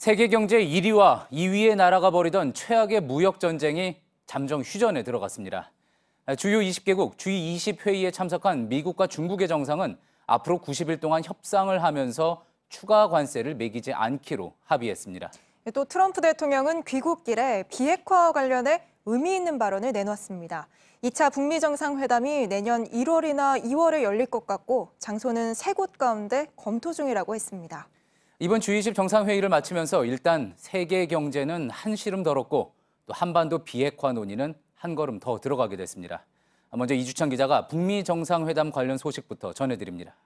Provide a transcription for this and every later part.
세계 경제 1위와 2위의 나라가 벌이던 최악의 무역 전쟁이 잠정 휴전에 들어갔습니다. 주요 20개국 G20 회의에 참석한 미국과 중국의 정상은 앞으로 90일 동안 협상을 하면서 추가 관세를 매기지 않기로 합의했습니다. 또 트럼프 대통령은 귀국길에 비핵화와 관련해 의미 있는 발언을 내놓았습니다. 2차 북미 정상회담이 내년 1월이나 2월에 열릴 것 같고 장소는 3곳 가운데 검토 중이라고 했습니다. 이번 G20 정상회의를 마치면서 일단 세계 경제는 한시름 덜었고 또 한반도 비핵화 논의는 한 걸음 더 들어가게 됐습니다. 먼저 이주찬 기자가 북미 정상회담 관련 소식부터 전해드립니다.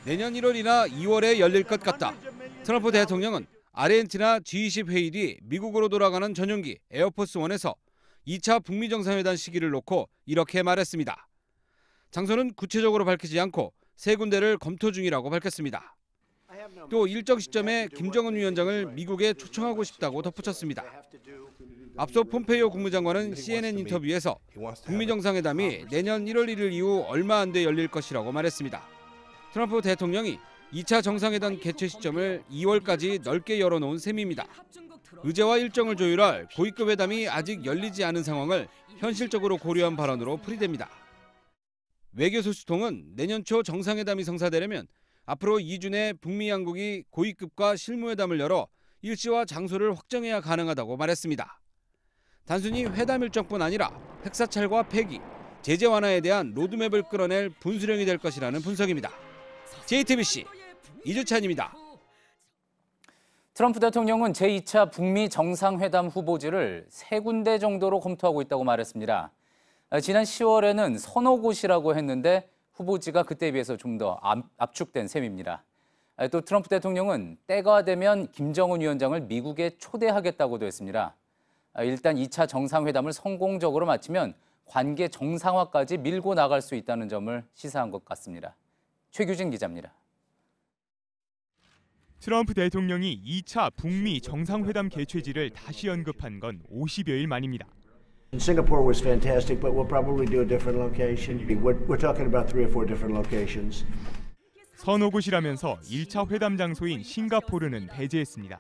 내년 1월이나 2월에 열릴 것 같다. 트럼프 대통령은 아르헨티나 G20 회의 뒤 미국으로 돌아가는 전용기 에어포스 1에서 2차 북미 정상회담 시기를 놓고 이렇게 말했습니다. 장소는 구체적으로 밝히지 않고 3군데를 검토 중이라고 밝혔습니다. 또 일정 시점에 김정은 위원장을 미국에 초청하고 싶다고 덧붙였습니다. 앞서 폼페이오 국무장관은 CNN 인터뷰에서 북미 정상회담이 내년 1월 1일 이후 얼마 안 돼 열릴 것이라고 말했습니다. 트럼프 대통령이 2차 정상회담 개최 시점을 2월까지 넓게 열어놓은 셈입니다. 의제와 일정을 조율할 고위급 회담이 아직 열리지 않은 상황을 현실적으로 고려한 발언으로 풀이됩니다. 외교소식통은 내년 초 정상회담이 성사되려면 앞으로 2주 내 북미 양국이 고위급과 실무회담을 열어 일시와 장소를 확정해야 가능하다고 말했습니다. 단순히 회담 일정뿐 아니라 핵사찰과 폐기, 제재 완화에 대한 로드맵을 끌어낼 분수령이 될 것이라는 분석입니다. JTBC 이주찬입니다. 트럼프 대통령은 제2차 북미 정상회담 후보지를 3군데 정도로 검토하고 있다고 말했습니다. 지난 10월에는 서너 곳이라고 했는데 후보지가 그때에 비해서 좀 더 압축된 셈입니다. 또 트럼프 대통령은 때가 되면 김정은 위원장을 미국에 초대하겠다고도 했습니다. 일단 2차 정상회담을 성공적으로 마치면 관계 정상화까지 밀고 나갈 수 있다는 점을 시사한 것 같습니다. 최규진 기자입니다. 트럼프 대통령이 2차 북미 정상회담 개최지를 다시 언급한 건 50여일 만입니다. Singapore was fantastic, but we'll probably do a different location. We're talking about 3 or 4 different locations. 서너 곳이라면서 1차 회담 장소인 싱가포르는 배제했습니다.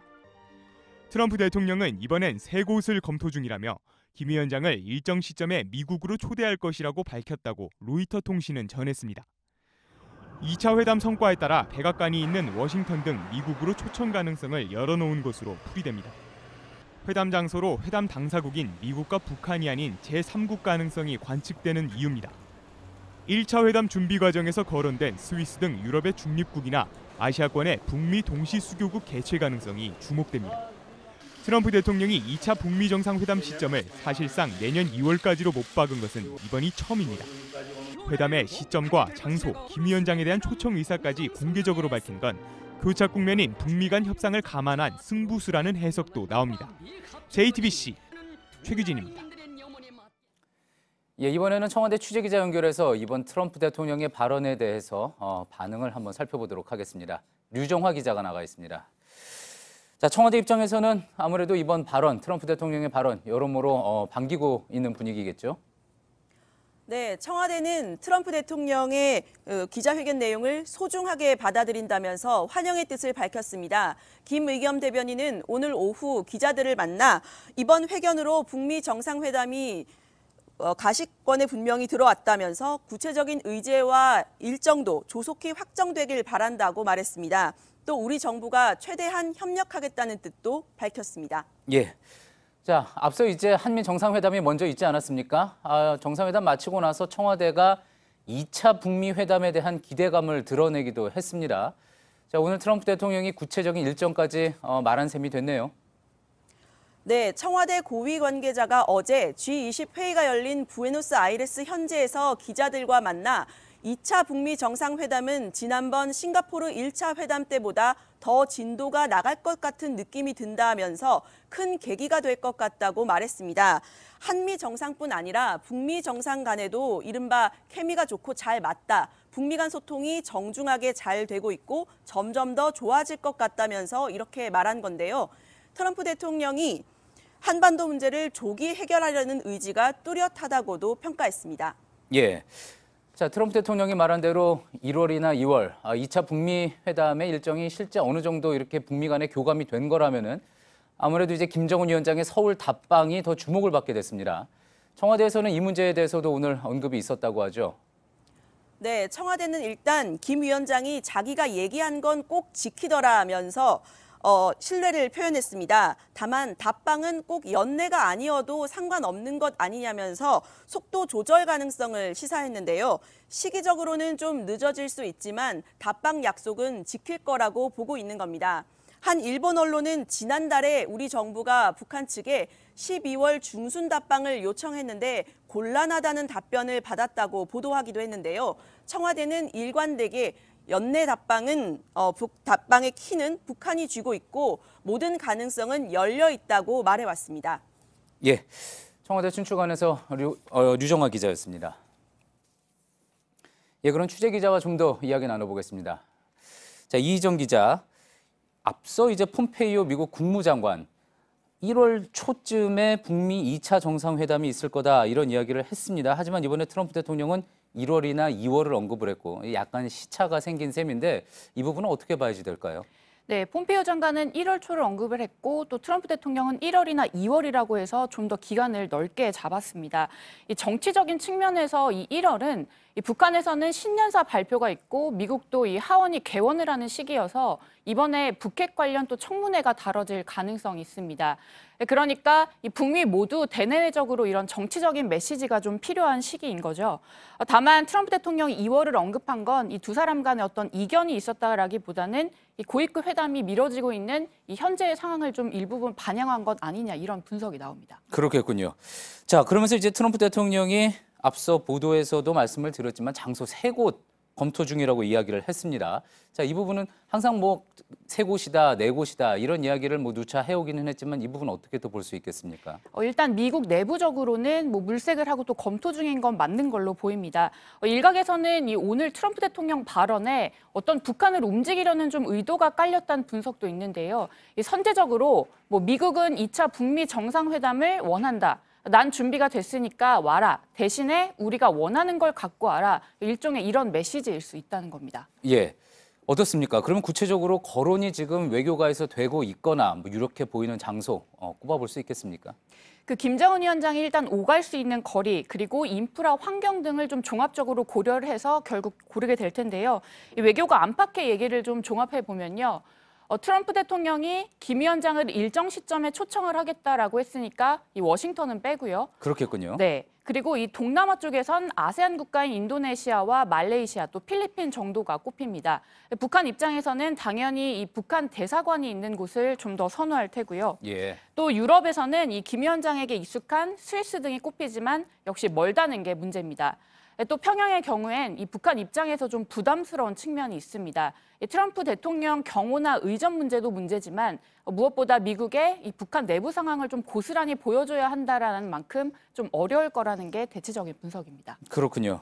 트럼프 대통령은 이번엔 3곳을 검토 중이라며 김 위원장을 일정 시점에 미국으로 초대할 것이라고 밝혔다고 로이터 통신은 전했습니다. 2차 회담 성과에 따라 백악관이 있는 워싱턴 등 미국으로 초청 가능성을 열어놓은 것으로 풀이됩니다. 회담 장소로 회담 당사국인 미국과 북한이 아닌 제3국 가능성이 관측되는 이유입니다. 1차 회담 준비 과정에서 거론된 스위스 등 유럽의 중립국이나 아시아권의 북미 동시 수교국 개최 가능성이 주목됩니다. 트럼프 대통령이 2차 북미 정상회담 시점을 사실상 내년 2월까지로 못 박은 것은 이번이 처음입니다. 회담의 시점과 장소, 김 위원장에 대한 초청 의사까지 공개적으로 밝힌 건 교착 국면인 북미 간 협상을 감안한 승부수라는 해석도 나옵니다. JTBC 최규진입니다. 이번에는 청와대 취재기자 연결해서 이번 트럼프 대통령의 발언에 대해서 반응을 한번 살펴보도록 하겠습니다. 류정화 기자가 나가 있습니다. 자, 청와대 입장에서는 아무래도 이번 발언, 트럼프 대통령의 발언 여러모로 반기고 있는 분위기겠죠? 네, 청와대는 트럼프 대통령의 기자회견 내용을 소중하게 받아들인다면서 환영의 뜻을 밝혔습니다. 김의겸 대변인은 오늘 오후 기자들을 만나 이번 회견으로 북미 정상회담이 가시권에 분명히 들어왔다면서 구체적인 의제와 일정도 조속히 확정되길 바란다고 말했습니다. 또 우리 정부가 최대한 협력하겠다는 뜻도 밝혔습니다. 예. 자, 앞서 이제 한미 정상회담이 먼저 있지 않았습니까? 정상회담 마치고 나서 청와대가 2차 북미 회담에 대한 기대감을 드러내기도 했습니다. 자, 오늘 트럼프 대통령이 구체적인 일정까지 말한 셈이 됐네요. 네, 청와대 고위 관계자가 어제 G20 회의가 열린 부에노스아이레스 현지에서 기자들과 만나 2차 북미 정상회담은 지난번 싱가포르 1차 회담 때보다 더 진도가 나갈 것 같은 느낌이 든다면서 큰 계기가 될 것 같다고 말했습니다. 한미 정상뿐 아니라 북미 정상 간에도 이른바 케미가 좋고 잘 맞다. 북미 간 소통이 정중하게 잘 되고 있고 점점 더 좋아질 것 같다면서 이렇게 말한 건데요. 트럼프 대통령이 한반도 문제를 조기 해결하려는 의지가 뚜렷하다고도 평가했습니다. 예. 자, 트럼프 대통령이 말한 대로 1월이나 2월 2차 북미 회담의 일정이 실제 어느 정도 이렇게 북미 간에 교감이 된 거라면은 아무래도 이제 김정은 위원장의 서울 답방이 더 주목을 받게 됐습니다. 청와대에서는 이 문제에 대해서도 오늘 언급이 있었다고 하죠. 네, 청와대는 일단 김 위원장이 자기가 얘기한 건 꼭 지키더라면서 신뢰를 표현했습니다. 다만 답방은 꼭 연내가 아니어도 상관없는 것 아니냐면서 속도 조절 가능성을 시사했는데요. 시기적으로는 좀 늦어질 수 있지만 답방 약속은 지킬 거라고 보고 있는 겁니다. 한 일본 언론은 지난달에 우리 정부가 북한 측에 12월 중순 답방을 요청했는데 곤란하다는 답변을 받았다고 보도하기도 했는데요. 청와대는 일관되게 연내 답방은 답방의 키는 북한이 쥐고 있고 모든 가능성은 열려 있다고 말해왔습니다. 예, 청와대 춘추관에서 류정화 기자였습니다. 예, 그럼 취재 기자와 좀 더 이야기 나눠보겠습니다. 자, 이희정 기자, 앞서 이제 폼페이오 미국 국무장관 1월 초쯤에 북미 2차 정상회담이 있을 거다 이런 이야기를 했습니다. 하지만 이번에 트럼프 대통령은 1월이나 2월을 언급을 했고 약간 시차가 생긴 셈인데 이 부분은 어떻게 봐야지 될까요? 네, 폼페이오 장관은 1월 초를 언급을 했고 또 트럼프 대통령은 1월이나 2월이라고 해서 좀 더 기간을 넓게 잡았습니다. 이 정치적인 측면에서 이 1월은 이 북한에서는 신년사 발표가 있고 미국도 이 하원이 개원을 하는 시기여서 이번에 북핵 관련 또 청문회가 다뤄질 가능성이 있습니다. 그러니까 이 북미 모두 대내적으로 이런 정치적인 메시지가 좀 필요한 시기인 거죠. 다만 트럼프 대통령이 2월을 언급한 건 이 두 사람 간의 어떤 이견이 있었다라기보다는 이 고위급 회담이 미뤄지고 있는 이 현재의 상황을 좀 일부분 반영한 것 아니냐 이런 분석이 나옵니다. 그렇겠군요. 자, 그러면서 이제 트럼프 대통령이 앞서 보도에서도 말씀을 드렸지만 장소 3곳 검토 중이라고 이야기를 했습니다. 자, 이 부분은 항상 뭐 3곳이다, 4곳이다 이런 이야기를 뭐 누차 해오기는 했지만 이 부분 어떻게 또 볼 수 있겠습니까? 일단 미국 내부적으로는 뭐 물색을 하고 또 검토 중인 건 맞는 걸로 보입니다. 일각에서는 이 오늘 트럼프 대통령 발언에 어떤 북한을 움직이려는 좀 의도가 깔렸다는 분석도 있는데요. 이 선제적으로 뭐 미국은 2차 북미 정상회담을 원한다. 난 준비가 됐으니까 와라. 대신에 우리가 원하는 걸 갖고 와라. 일종의 이런 메시지일 수 있다는 겁니다. 예, 어떻습니까? 그러면 구체적으로 거론이 지금 외교가에서 되고 있거나 뭐 이렇게 보이는 장소 꼽아볼 수 있겠습니까? 그 김정은 위원장이 일단 오갈 수 있는 거리 그리고 인프라 환경 등을 좀 종합적으로 고려를 해서 결국 고르게 될 텐데요. 이 외교가 안팎의 얘기를 좀 종합해 보면요. 트럼프 대통령이 김 위원장을 일정 시점에 초청을 하겠다라고 했으니까 이 워싱턴은 빼고요. 그렇겠군요. 네. 그리고 이 동남아 쪽에선 아세안 국가인 인도네시아와 말레이시아 또 필리핀 정도가 꼽힙니다. 북한 입장에서는 당연히 이 북한 대사관이 있는 곳을 좀 더 선호할 테고요. 예. 또 유럽에서는 이 김 위원장에게 익숙한 스위스 등이 꼽히지만 역시 멀다는 게 문제입니다. 또 평양의 경우엔 이 북한 입장에서 좀 부담스러운 측면이 있습니다. 트럼프 대통령 경호나 의전 문제도 문제지만 무엇보다 미국의 이 북한 내부 상황을 좀 고스란히 보여줘야 한다라는 만큼 좀 어려울 거라는 게 대체적인 분석입니다. 그렇군요.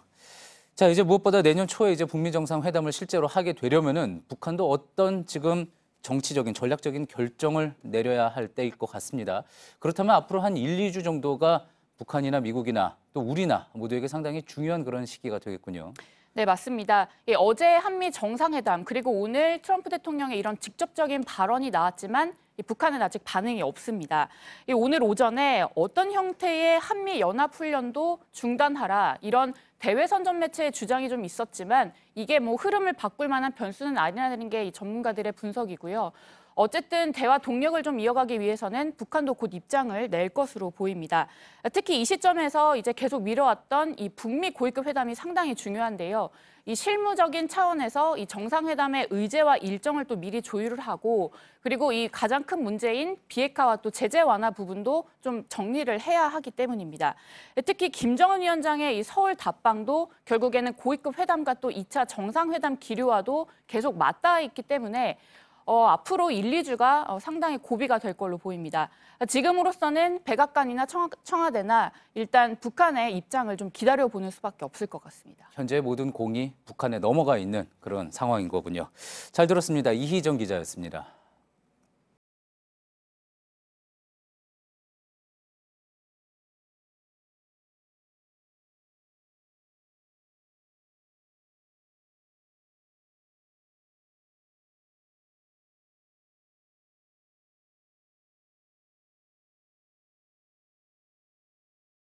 자, 이제 무엇보다 내년 초에 이제 북미 정상회담을 실제로 하게 되려면은 북한도 어떤 지금 정치적인 전략적인 결정을 내려야 할 때일 것 같습니다. 그렇다면 앞으로 한 1, 2주 정도가 북한이나 미국이나 또 우리나 모두에게 상당히 중요한 그런 시기가 되겠군요. 네, 맞습니다. 어제 한미 정상회담 그리고 오늘 트럼프 대통령의 이런 직접적인 발언이 나왔지만 북한은 아직 반응이 없습니다. 오늘 오전에 어떤 형태의 한미 연합훈련도 중단하라 이런 대외 선전 매체의 주장이 좀 있었지만 이게 뭐 흐름을 바꿀 만한 변수는 아니라는 게 이 전문가들의 분석이고요. 어쨌든 대화 동력을 좀 이어가기 위해서는 북한도 곧 입장을 낼 것으로 보입니다. 특히 이 시점에서 이제 계속 미뤄왔던 이 북미 고위급 회담이 상당히 중요한데요. 이 실무적인 차원에서 이 정상회담의 의제와 일정을 또 미리 조율을 하고 그리고 이 가장 큰 문제인 비핵화와 또 제재 완화 부분도 좀 정리를 해야 하기 때문입니다. 특히 김정은 위원장의 이 서울 답방도 결국에는 고위급 회담과 또 2차 정상회담 기류와도 계속 맞닿아 있기 때문에 앞으로 1, 2주가 상당히 고비가 될 걸로 보입니다. 지금으로서는 백악관이나 청와대나 일단 북한의 입장을 좀 기다려보는 수밖에 없을 것 같습니다. 현재 모든 공이 북한에 넘어가 있는 그런 상황인 거군요. 잘 들었습니다. 이희정 기자였습니다.